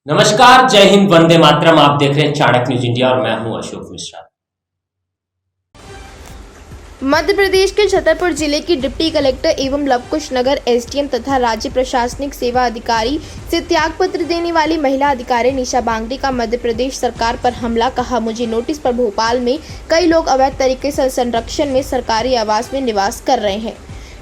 नमस्कार, जय हिंद, वंदे मातरम। आप देख रहे हैं चाणक्य न्यूज इंडिया और मैं हूं अशोक मिश्रा। मध्य प्रदेश के छतरपुर जिले की डिप्टी कलेक्टर एवं लवकुश नगर एसडीएम तथा राज्य प्रशासनिक सेवा अधिकारी से त्यागपत्र देने वाली महिला अधिकारी निशा बांगरे का मध्य प्रदेश सरकार पर हमला। कहा, मुझे नोटिस पर भोपाल में कई लोग अवैध तरीके से संरक्षण में सरकारी आवास में निवास कर रहे हैं।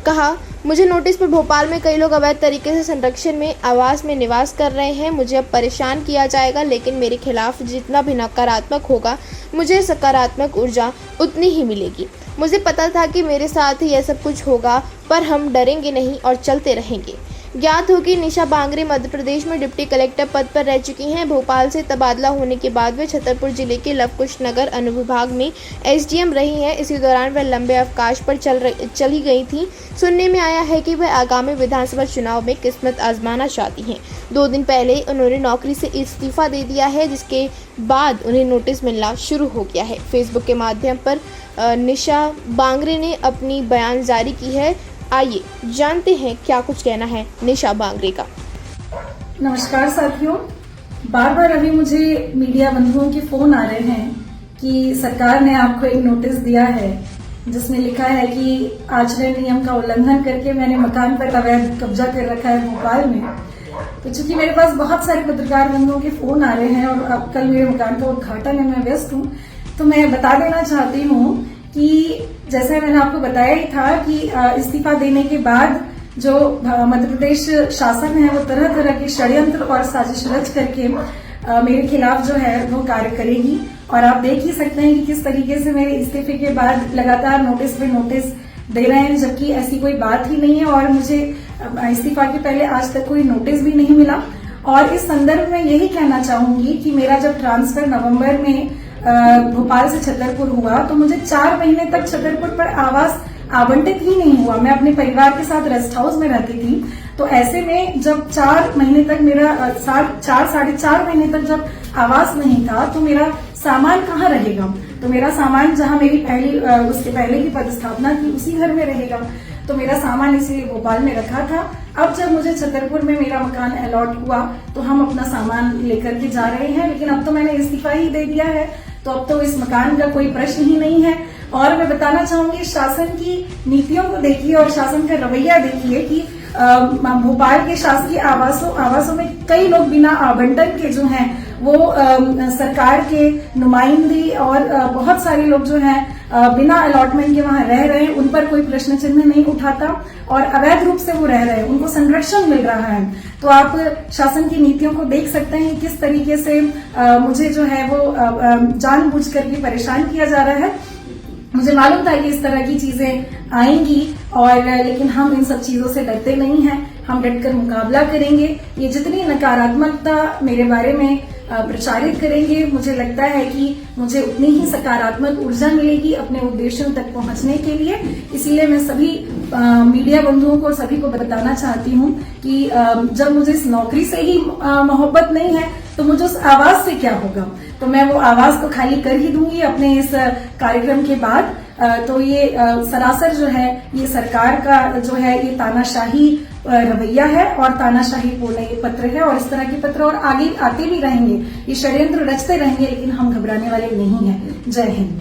कहा, मुझे नोटिस पर भोपाल में कई लोग अवैध तरीके से संरक्षण में आवास में निवास कर रहे हैं। मुझे अब परेशान किया जाएगा, लेकिन मेरे खिलाफ जितना भी नकारात्मक होगा, मुझे सकारात्मक ऊर्जा उतनी ही मिलेगी। मुझे पता था कि मेरे साथ ही यह सब कुछ होगा, पर हम डरेंगे नहीं और चलते रहेंगे। ज्ञात हो कि निशा बांगरे मध्य प्रदेश में डिप्टी कलेक्टर पद पर रह चुकी हैं। भोपाल से तबादला होने के बाद वे छतरपुर जिले के लवकुश नगर अनुविभाग में एसडीएम रही हैं। इसी दौरान वे लंबे अवकाश पर चली गई थी। सुनने में आया है कि वह आगामी विधानसभा चुनाव में किस्मत आजमाना चाहती हैं। 2 दिन पहले उन्होंने नौकरी से इस्तीफा दे दिया है, जिसके बाद उन्हें नोटिस मिलना शुरू हो गया है। फेसबुक के माध्यम पर निशा बांगरे ने अपनी बयान जारी की है। आइए जानते हैं क्या कुछ कहना है निशा बांगरे का। नमस्कार साथियों, बार बार अभी मुझे मीडिया बंधुओं के फोन आ रहे हैं कि सरकार ने आपको एक नोटिस दिया है जिसमें लिखा है कि आचरण नियम का उल्लंघन करके मैंने मकान पर अवैध कब्जा कर रखा है भोपाल में। तो चूंकि मेरे पास बहुत सारे पत्रकार बंधुओं के फोन आ रहे हैं और अब कल मेरे मकान का उद्घाटन है, मैं व्यस्त हूँ, तो मैं बता देना चाहती हूँ कि जैसे मैंने आपको बताया ही था कि इस्तीफा देने के बाद जो मध्य प्रदेश शासन है वो तरह तरह के षड्यंत्र और साजिश रच करके मेरे खिलाफ जो है वो कार्य करेगी। और आप देख ही सकते हैं कि किस तरीके से मेरे इस्तीफे के बाद लगातार नोटिस पे नोटिस दे रहे हैं, जबकि ऐसी कोई बात ही नहीं है और मुझे इस्तीफा के पहले आज तक कोई नोटिस भी नहीं मिला। और इस संदर्भ में यही कहना चाहूंगी कि मेरा जब ट्रांसफर नवंबर में भोपाल से छतरपुर हुआ तो मुझे 4 महीने तक छतरपुर पर आवास आवंटित ही नहीं हुआ। मैं अपने परिवार के साथ रेस्ट हाउस में रहती थी, तो ऐसे में जब 4 महीने तक मेरा 4.5 महीने तक जब आवास नहीं था तो मेरा सामान कहाँ रहेगा। तो मेरा सामान जहाँ मेरी उसके पहले की पदस्थापना थी उसी घर में रहेगा, तो मेरा सामान इसलिए भोपाल में रखा था। अब जब मुझे छतरपुर में मेरा मकान अलॉट हुआ तो हम अपना सामान लेकर के जा रहे हैं, लेकिन अब तो मैंने इस्तीफा ही दे दिया है, तो अब तो इस मकान का कोई प्रश्न ही नहीं है। और मैं बताना चाहूंगी, शासन की नीतियों को देखिए और शासन का रवैया देखिए कि भोपाल के शासकीय आवासों में कई लोग बिना आवंटन के जो हैं वो सरकार के नुमाइंदे और बहुत सारे लोग जो हैं बिना अलॉटमेंट के वहां रह रहे हैं, उन पर कोई प्रश्न चिन्ह नहीं उठाता और अवैध रूप से वो रह रहे हैं, उनको संरक्षण मिल रहा है। तो आप शासन की नीतियों को देख सकते हैं किस तरीके से मुझे जो है वो जानबूझ करके परेशान किया जा रहा है। मुझे मालूम था कि इस तरह की चीजें आएंगी और लेकिन हम इन सब चीजों से डरते नहीं हैं, हम डटकर मुकाबला करेंगे। ये जितनी नकारात्मकता मेरे बारे में प्रचारित करेंगे, मुझे लगता है कि मुझे उतनी ही सकारात्मक ऊर्जा मिलेगी अपने उद्देश्यों तक पहुंचने के लिए। इसीलिए मैं सभी मीडिया बंधुओं को सभी को बताना चाहती हूं कि जब मुझे इस नौकरी से ही मोहब्बत नहीं है तो मुझे उस आवाज से क्या होगा। तो मैं वो आवाज को खाली कर ही दूंगी अपने इस कार्यक्रम के बाद। तो ये सरासर जो है ये सरकार का जो है ये तानाशाही रवैया है और तानाशाही पूर्ण ये पत्र है और इस तरह के पत्र और आगे आते भी रहेंगे, ये षड्यंत्र रचते रहेंगे, लेकिन हम घबराने वाले नहीं हैं। जय हिंद।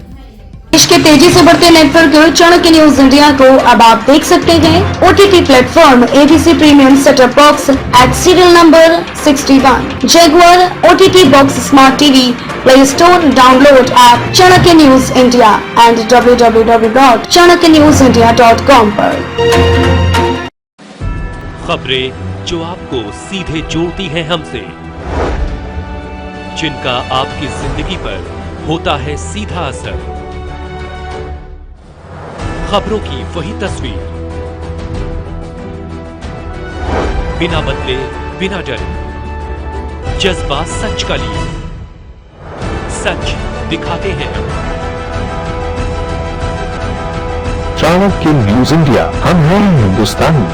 देश के तेजी से बढ़ते नेटवर्क चाणक्य न्यूज इंडिया को अब आप देख सकते हैं OTT platform ABC premium setup box eight serial number 61, Jaguar OTT box smart TV, play store, download app Chanakya news India and www.chanakyanewsindia.com पर। खबरें जो आपको सीधे जोड़ती हैं हमसे, जिनका आपकी जिंदगी पर होता है सीधा असर, खबरों की वही तस्वीर, बिना बदले बिना डरे, जज्बा सच का लिए, सच दिखाते हैं। चाणक्य न्यूज इंडिया, हम हैं हिंदुस्तानी।